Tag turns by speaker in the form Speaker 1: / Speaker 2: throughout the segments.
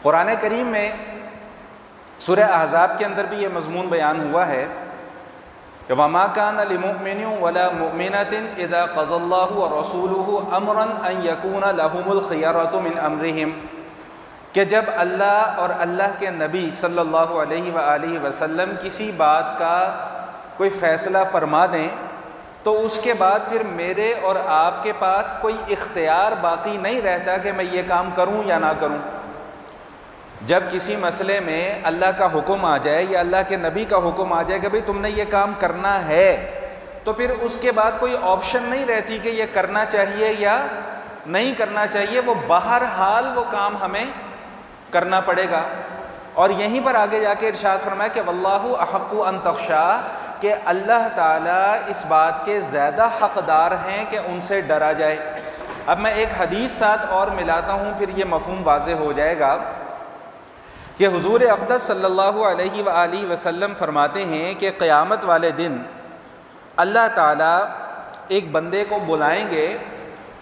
Speaker 1: قرآن کریم میں سورہ احزاب کے اندر بھی یہ مضمون بیان ہوا ہے کہ وَمَا كَانَ لِمُؤْمِنٍ وَلَا مُؤْمِنَةٍ إِذَا قَضَى اللَّهُ وَرَسُولُهُ أَمْرًا أَن يَكُونَ لَهُمُ الْخِيَرَةُ مِنْ أَمْرِهِمْ کہ جب اللہ اور اللہ کے نبی صلی اللہ علیہ وآلہ وسلم کسی بات کا کوئی فیصلہ فرما دیں تو اس کے بعد پھر میرے اور آپ کے پاس کوئی اختیار باقی نہیں رہتا کہ میں یہ کام کروں یا نہ کروں۔ جب کسی مسئلے میں اللہ کا حکم آ جائے یا اللہ کے نبی کا حکم آ جائے کہ بھئی تم نے یہ کام کرنا ہے، تو پھر اس کے بعد کوئی آپشن نہیں رہتی کہ یہ کرنا چاہیے یا نہیں کرنا چاہیے، وہ بہرحال وہ کام ہمیں کرنا پڑے گا۔ اور یہیں پر آگے جا کے ارشاد فرمایا کہ واللہ احق ان تخشا، کہ اللہ تعالیٰ اس بات کے زیادہ حقدار ہیں کہ ان سے ڈرا جائے۔ اب میں ایک حدیث ساتھ اور ملاتا ہوں، پھر یہ مفہوم واضح ہو جائے گا کہ حضور اقدس صلی اللہ علیہ وآلہ وسلم فرماتے ہیں کہ قیامت والے دن اللہ تعالیٰ ایک بندے کو بلائیں گے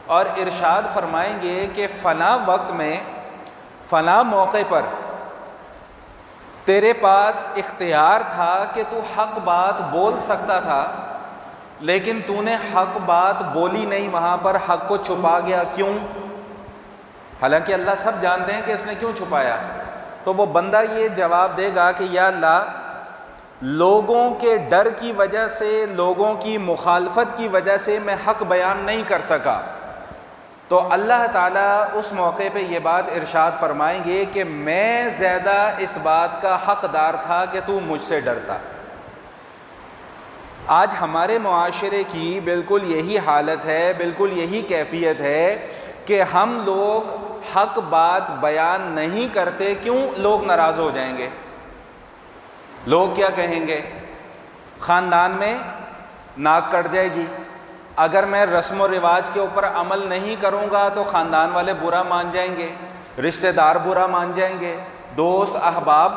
Speaker 1: اور ارشاد فرمائیں گے کہ فلاں وقت میں فلاں موقع پر تیرے پاس اختیار تھا کہ تو حق بات بول سکتا تھا، لیکن تو نے حق بات بولی نہیں، وہاں پر حق کو چھپا گیا۔ کیوں؟ حالانکہ اللہ سب جانتے ہیں کہ اس نے کیوں چھپایا۔ تو وہ بندہ یہ جواب دے گا کہ یا اللہ، لوگوں کے ڈر کی وجہ سے، لوگوں کی مخالفت کی وجہ سے میں حق بیان نہیں کر سکا۔ تو اللہ تعالیٰ اس موقع پہ یہ بات ارشاد فرمائیں گے کہ میں زیادہ اس بات کا حقدار تھا کہ تو مجھ سے ڈرتا۔ آج ہمارے معاشرے کی بالکل یہی حالت ہے، بالکل یہی کیفیت ہے کہ ہم لوگ حق بات بیان نہیں کرتے۔ کیوں؟ لوگ ناراض ہو جائیں گے، لوگ کیا کہیں گے، خاندان میں ناک کٹ جائے گی، اگر میں رسم و رواج کے اوپر عمل نہیں کروں گا تو خاندان والے برا مان جائیں گے، رشتہ دار برا مان جائیں گے، دوست احباب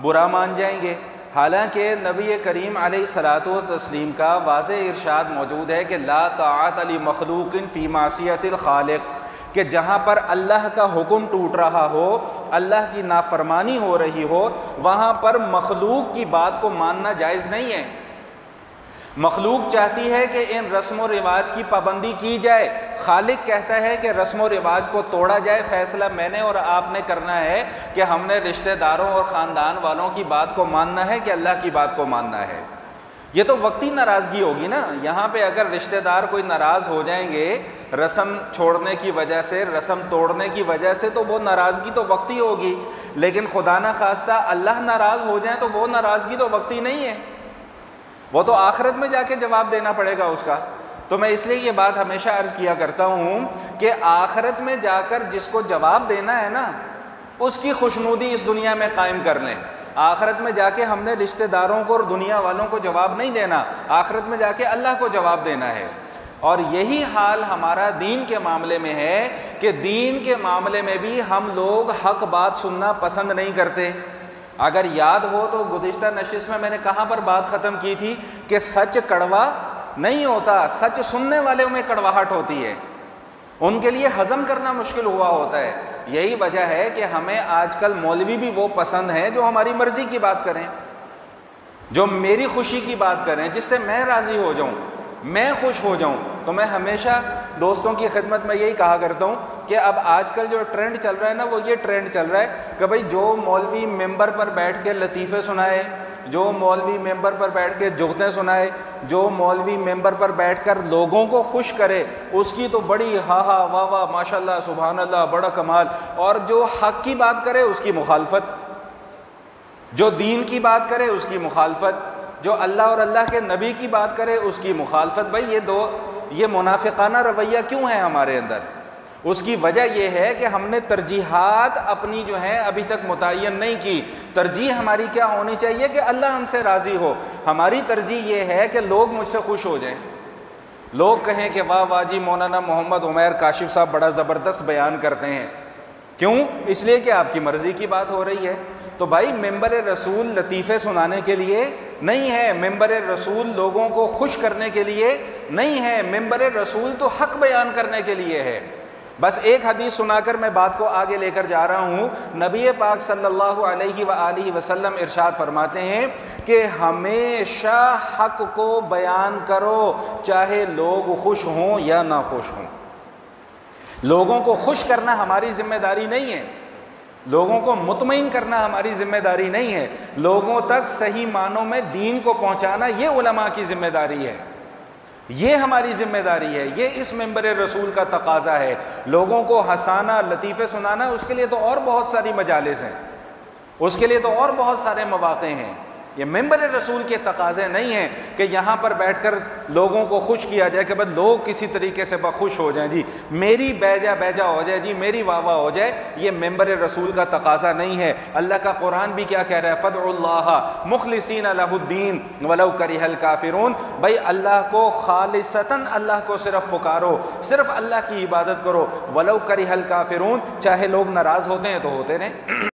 Speaker 1: برا مان جائیں گے۔ حالانکہ نبی کریم علیہ الصلوۃ والتسلیم کا واضح ارشاد موجود ہے کہ لا طاعت لمخلوق فی معصیت الخالق، کہ جہاں پر اللہ کا حکم ٹوٹ رہا ہو، اللہ کی نافرمانی ہو رہی ہو، وہاں پر مخلوق کی بات کو ماننا جائز نہیں ہے۔ مخلوق چاہتی ہے کہ ان رسم و رواج کی پابندی کی جائے، خالق کہتا ہے کہ رسم و رواج کو توڑا جائے۔ فیصلہ میں نے اور آپ نے کرنا ہے کہ ہم نے رشتہ داروں اور خاندان والوں کی بات کو ماننا ہے کہ اللہ کی بات کو ماننا ہے۔ یہ تو وقتی ناراضگی ہوگی نا، یہاں پہ اگر رشتہ دار کوئی ناراض ہو جائیں گے رسم چھوڑنے کی وجہ سے، رسم توڑنے کی وجہ سے، تو وہ ناراضگی تو وقتی ہوگی، لیکن خدا نہ خواستہ اللہ ناراض ہو جائیں تو وہ ناراضگی تو وقتی نہیں ہے، وہ تو آخرت میں جا کے جواب دینا پڑے گا اس کا۔ تو میں اس لیے یہ بات ہمیشہ عرض کیا کرتا ہوں کہ آخرت میں جا کر جس کو جواب دینا ہے نا، اس کی خوشنودی اس دنیا میں قائم کر لیں۔ آخرت میں جا کے ہم نے رشتہ داروں کو اور دنیا والوں کو جواب نہیں دینا، آخرت میں جا کے اللہ کو جواب دینا ہے۔ اور یہی حال ہمارا دین کے معاملے میں ہے کہ دین کے معاملے میں بھی ہم لوگ حق بات سننا پسند نہیں کرتے۔ اگر یاد ہو تو گزشتہ نشست میں نے کہاں پر بات ختم کی تھی کہ سچ کڑوا نہیں ہوتا، سچ سننے والوں میں کڑواہٹ ہوتی ہے، ان کے لیے ہضم کرنا مشکل ہوا ہوتا ہے۔ یہی وجہ ہے کہ ہمیں آج کل مولوی بھی وہ پسند ہیں جو ہماری مرضی کی بات کریں، جو میری خوشی کی بات کریں، جس سے میں راضی ہو جاؤں، میں خوش ہو جاؤں۔ تو میں ہمیشہ دوستوں کی خدمت میں یہی کہا کرتا ہوں کہ اب آج کل جو ٹرینڈ چل رہا ہے نا، وہ یہ ٹرینڈ چل رہا ہے کہ بھئی جو مولوی ممبر پر بیٹھ کے لطیفے سنائے، جو مولوی ممبر پر بیٹھ کے جغتیں سنائے، جو مولوی ممبر پر بیٹھ کر لوگوں کو خوش کرے، اس کی تو بڑی ہاں ہاں واہ واہ ماشاءاللہ سبحان اللہ بڑا کمال، اور جو حق کی بات کرے اس کی مخالفت، جو دین کی بات کرے اس کی مخالفت، جو اللہ اور اللہ کے نبی کی بات کرے اس کی مخالفت۔ بھائی یہ منافقانہ رویہ کیوں ہے ہمارے اندر؟ اس کی وجہ یہ ہے کہ ہم نے ترجیحات اپنی جو ہیں ابھی تک متعین نہیں کی۔ ترجیح ہماری کیا ہونی چاہیے کہ اللہ ہم سے راضی ہو۔ ہماری ترجیح یہ ہے کہ لوگ مجھ سے خوش ہو جائیں، لوگ کہیں کہ واہ واہ جی مولانا محمد عمیر کاشف صاحب بڑا زبردست بیان کرتے ہیں۔ کیوں؟ اس لیے کہ آپ کی مرضی کی بات ہو رہی ہے۔ تو بھائی ممبر رسول لطیفے سنانے کے لیے نہیں ہے، ممبر رسول لوگوں کو خوش کرنے کے لیے نہیں ہے، ممبر رسول تو حق بیان کرنے کے لیے ہے۔ بس ایک حدیث سنا کر میں بات کو آگے لے کر جا رہا ہوں. نبی پاک صلی اللہ علیہ وآلہ وسلم ارشاد فرماتے ہیں کہ ہمیشہ حق کو بیان کرو چاہے لوگ خوش ہوں یا نہ خوش ہوں. لوگوں کو خوش کرنا ہماری ذمہ داری نہیں ہے، لوگوں کو مطمئن کرنا ہماری ذمہ داری نہیں ہے، لوگوں تک صحیح معنوں میں دین کو پہنچانا یہ علماء کی ذمہ داری ہے، یہ ہماری ذمہ داری ہے، یہ اس منبر رسول کا تقاضا ہے. لوگوں کو ہنسانا، لطیفے سنانا، اس کے لیے تو اور بہت ساری مجالس ہیں، اس کے لیے تو اور بہت سارے مواقع ہیں. یہ منبر رسول کے تقاضے نہیں ہیں کہ یہاں پر بیٹھ کر لوگوں کو خوش کیا جائے کہ بس لوگ کسی طریقے سے خوش ہو جائیں، جی میری بیجا ہو جائے، جی میری واہ واہ ہو جائے. یہ منبر رسول کا تقاضا نہیں ہے. اللہ کا قرآن بھی کیا کہہ رہا ہے؟ فَادْعُوا اللَّهَ مُخْلِصِينَ لَهُ الدِّينَ وَلَوْ كَرِهَ الْكَافِرُونَ. بھائی اللہ کو خالصتاً اللہ کو صرف پکارو، صرف اللہ کی عبادت کرو. وَلَوْ كَرِهَ الْكَافِرُونَ، چاہے لوگ ناراض ہوتے ہیں تو ہوتے رہیں.